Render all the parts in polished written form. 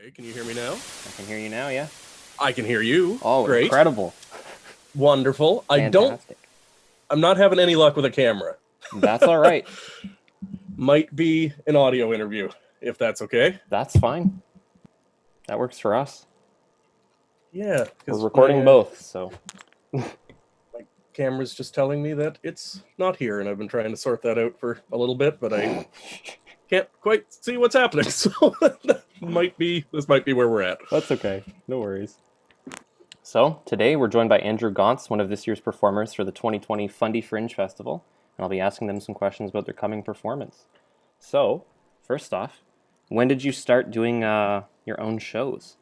Okay, can you hear me now? I can hear you now, yeah. I can hear you. Oh, Great. incredible. Wonderful. Fantastic. I'm not having any luck with a camera. That's all right. Might be an audio interview, if that's okay. That's fine. That works for us. Yeah. We're recording both, so. My camera's just telling me that it's not here, and I've been trying to sort that out for a little bit, but I can't quite see what's happening, so this might be where we're at. That's okay. No worries. So, today we're joined by Andrew Gaunce, one of this year's performers for the 2020 Fundy Fringe Festival, and I'll be asking them some questions about their coming performance. So, first off, when did you start doing your own shows?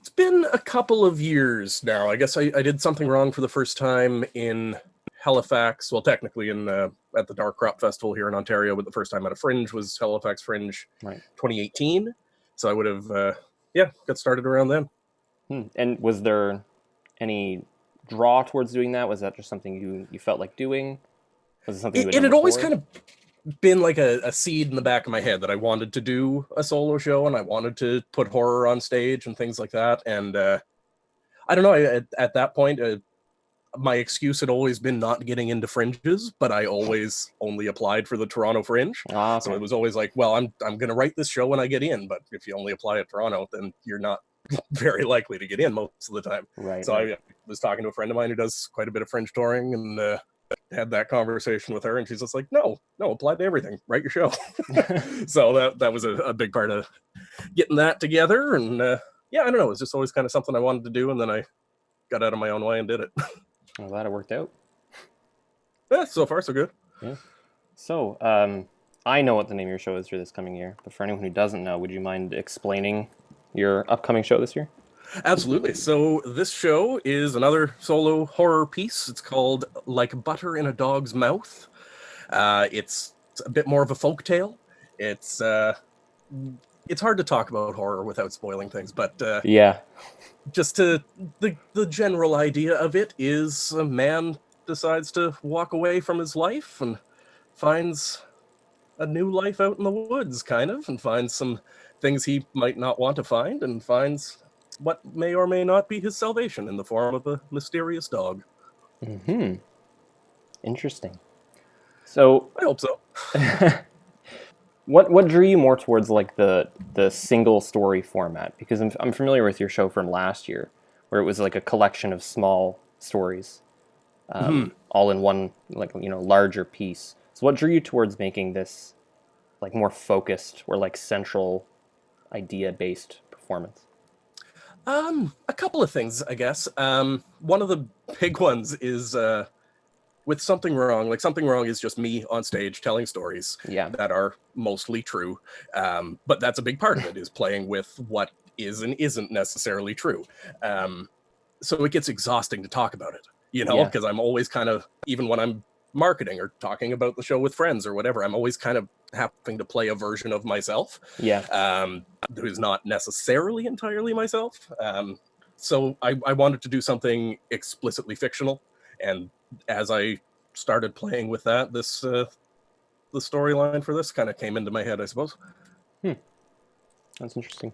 It's been a couple of years now. I guess I did Something Wrong for the first time in Halifax. Well, technically at the Dark Crop Festival here in Ontario, but the first time at a Fringe was Halifax Fringe 2018. So I would have, got started around then. And was there any draw towards doing that? Was that just something you felt like doing? Was it something it had always kind of been like a seed in the back of my head that I wanted to do a solo show and I wanted to put horror on stage and things like that. And I don't know, at that point, my excuse had always been not getting into fringes, but I always only applied for the Toronto Fringe. Okay. So it was always like, well, I'm going to write this show when I get in, but if you only apply at Toronto, then you're not very likely to get in most of the time. Right. So I was talking to a friend of mine who does quite a bit of fringe touring and had that conversation with her, and she's just like, no, apply to everything, write your show. So that was a big part of getting that together. And I don't know, it was just always kind of something I wanted to do, and then I got out of my own way and did it. I'm glad it worked out. So far so good. Yeah. So I know what the name of your show is for this coming year, but for anyone who doesn't know, would you mind explaining your upcoming show this year? Absolutely. So this show is another solo horror piece. It's called Like Butter in a Dog's Mouth. It's a bit more of a folktale. It's hard to talk about horror without spoiling things, but just the general idea of it is a man decides to walk away from his life and finds a new life out in the woods, kind of, and finds some things he might not want to find, and finds what may or may not be his salvation in the form of a mysterious dog. Interesting. So I hope so. What drew you more towards like the single story format? Because I'm familiar with your show from last year, where it was like a collection of small stories, all in one larger piece. So what drew you towards making this like more focused or like central idea based performance? A couple of things, I guess. One of the big ones is with Something Wrong. Like, Something Wrong is just me on stage telling stories that are mostly true. But that's a big part of it, is playing with what is and isn't necessarily true. So it gets exhausting to talk about it, because I'm always kind of, even when I'm marketing or talking about the show with friends or whatever, I'm always kind of having to play a version of myself. Who's not necessarily entirely myself. So I wanted to do something explicitly fictional, and as I started playing with that, the storyline for this kind of came into my head, I suppose. That's interesting.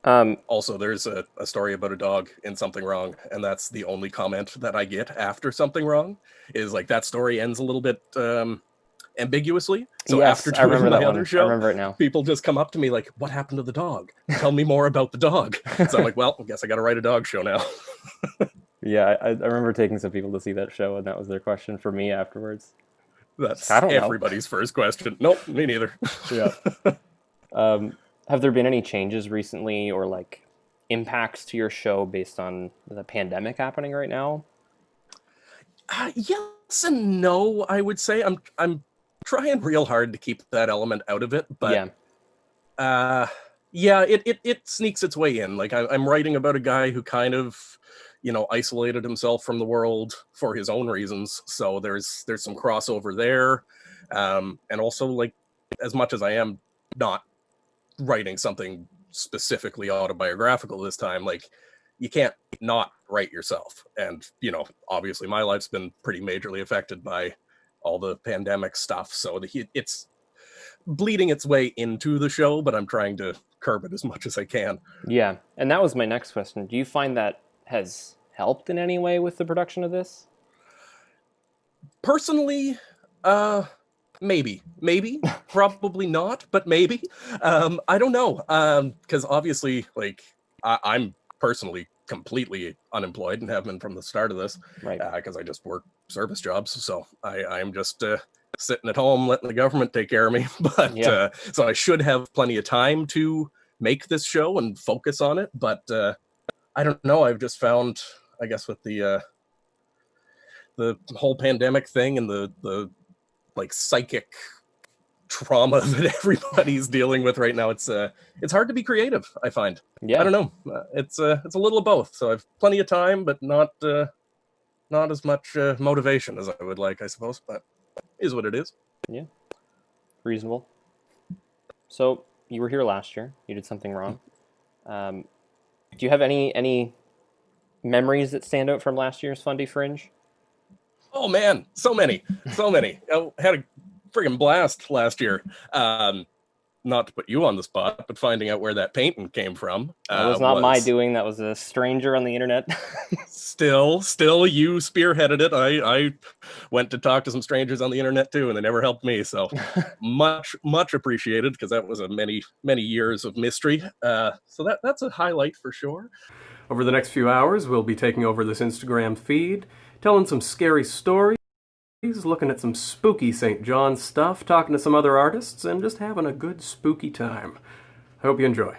Also, there's a story about a dog in Something Wrong, and that's the only comment that I get after Something Wrong, is like, that story ends a little bit ambiguously. So after doing my other show, I remember it now. People just come up to me like, what happened to the dog? Tell me more about the dog. So I'm like, well, I guess I got to write a dog show now. I remember taking some people to see that show, and that was their question for me afterwards. That's everybody's first question. Nope, me neither. Have there been any changes recently or like impacts to your show based on the pandemic happening right now? Yes and no, I would say. I'm trying real hard to keep that element out of it, but it sneaks its way in. Like, I'm writing about a guy who kind of, isolated himself from the world for his own reasons. So there's some crossover there. And also, like, as much as I am not writing something specifically autobiographical this time, like, you can't not write yourself. And, obviously my life's been pretty majorly affected by all the pandemic stuff. So bleeding its way into the show, but I'm trying to curb it as much as I can. Yeah, and that was my next question. Do you find that has helped in any way with the production of this? Personally, maybe, probably not, but maybe. I don't know, because obviously, like, I'm personally completely unemployed and have been from the start of this, right? Because I just work service jobs, so I'm just sitting at home letting the government take care of me. But Yeah. so I should have plenty of time to make this show and focus on it. But I don't know. I've just found, I guess, with the whole pandemic thing and the like psychic trauma that everybody's dealing with right now, it's hard to be creative, I find. Yeah. I don't know. It's a little of both. So I've plenty of time, but not as much motivation as I would like, I suppose. But it is what it is. Yeah. Reasonable. So you were here last year. You did something wrong. Do you have any memories that stand out from last year's Fundy Fringe? Oh man, so many. I had a friggin' blast last year. Not to put you on the spot, but finding out where that painting came from. That was not my doing. That was a stranger on the internet. Still, you spearheaded it. I went to talk to some strangers on the internet too, and they never helped me. So much appreciated, because that was a many years of mystery. So that's a highlight for sure. Over the next few hours, we'll be taking over this Instagram feed, telling some scary stories, looking at some spooky St. John stuff, talking to some other artists, and just having a good spooky time. I hope you enjoy.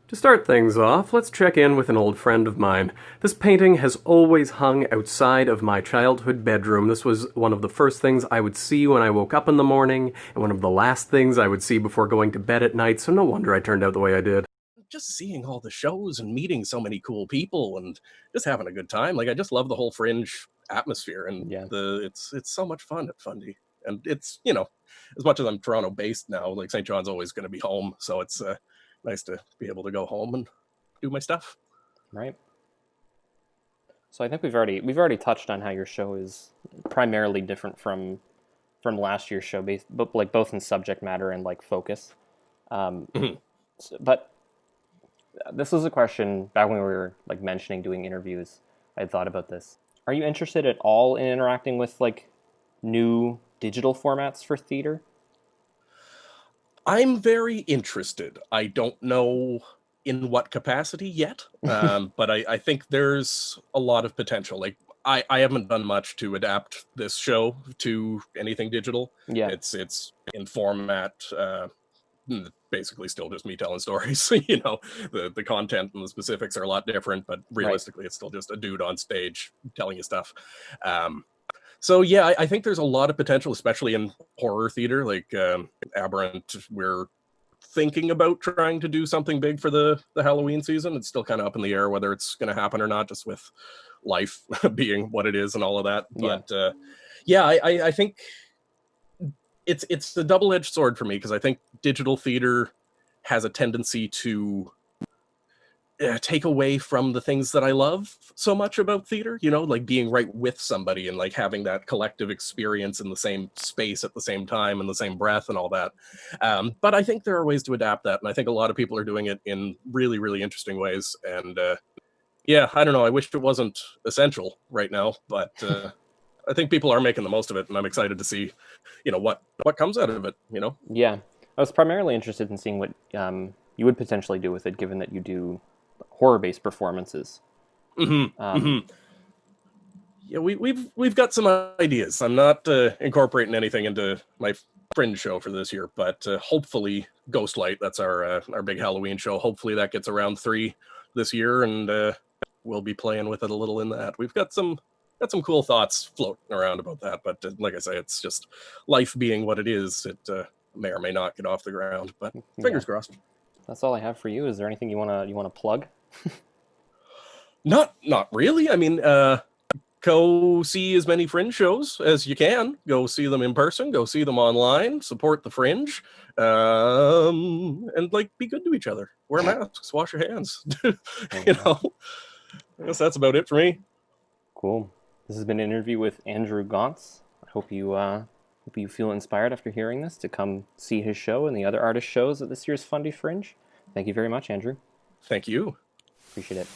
To start things off, let's check in with an old friend of mine. This painting has always hung outside of my childhood bedroom. This was one of the first things I would see when I woke up in the morning, and one of the last things I would see before going to bed at night, so no wonder I turned out the way I did. Just seeing all the shows and meeting so many cool people and just having a good time. Like, I just love the whole Fringe atmosphere, and it's so much fun at Fundy. And it's, as much as I'm Toronto based now, like, St. John's always going to be home, so it's nice to be able to go home and do my stuff. Right. So I think we've already touched on how your show is primarily different from last year's show, but like both in subject matter and like focus. But this was a question back when we were like mentioning doing interviews. I had thought about this. Are you interested at all in interacting with like new digital formats for theater? I'm very interested. I don't know in what capacity yet, but I think there's a lot of potential. Like, I haven't done much to adapt this show to anything digital. Yeah, it's in format. Basically still just me telling stories. The content and the specifics are a lot different, but realistically, It's still just a dude on stage telling you stuff. So yeah, I think there's a lot of potential, especially in horror theater. Like Aberrant, we're thinking about trying to do something big for the Halloween season. It's still kind of up in the air whether it's going to happen or not, just with life being what it is and all of that. But I think it's the double-edged sword for me, because I think digital theater has a tendency to take away from the things that I love so much about theater, like being right with somebody and like having that collective experience in the same space at the same time and the same breath and all that. But I think there are ways to adapt that, and I think a lot of people are doing it in really, really interesting ways. And I don't know, I wish it wasn't essential right now, but I think people are making the most of it, and I'm excited to see, what comes out of it, Yeah. I was primarily interested in seeing what you would potentially do with it, given that you do horror-based performances. Yeah, we've got some ideas. I'm not incorporating anything into my Fringe show for this year, but hopefully Ghostlight, that's our big Halloween show. Hopefully that gets around 3 this year, and we'll be playing with it a little in that. We've got some cool thoughts floating around about that, but like I say, it's just life being what it is. It may or may not get off the ground, but fingers crossed. That's all I have for you. Is there anything you wanna plug? Not really. I mean, go see as many Fringe shows as you can. Go see them in person. Go see them online. Support the Fringe, and like, be good to each other. Wear masks. Wash your hands. I guess that's about it for me. Cool. This has been an interview with Andrew Gaunce. I hope you Hope you feel inspired after hearing this to come see his show and the other artist shows at this year's Fundy Fringe. Thank you very much, Andrew. Thank you. Appreciate it.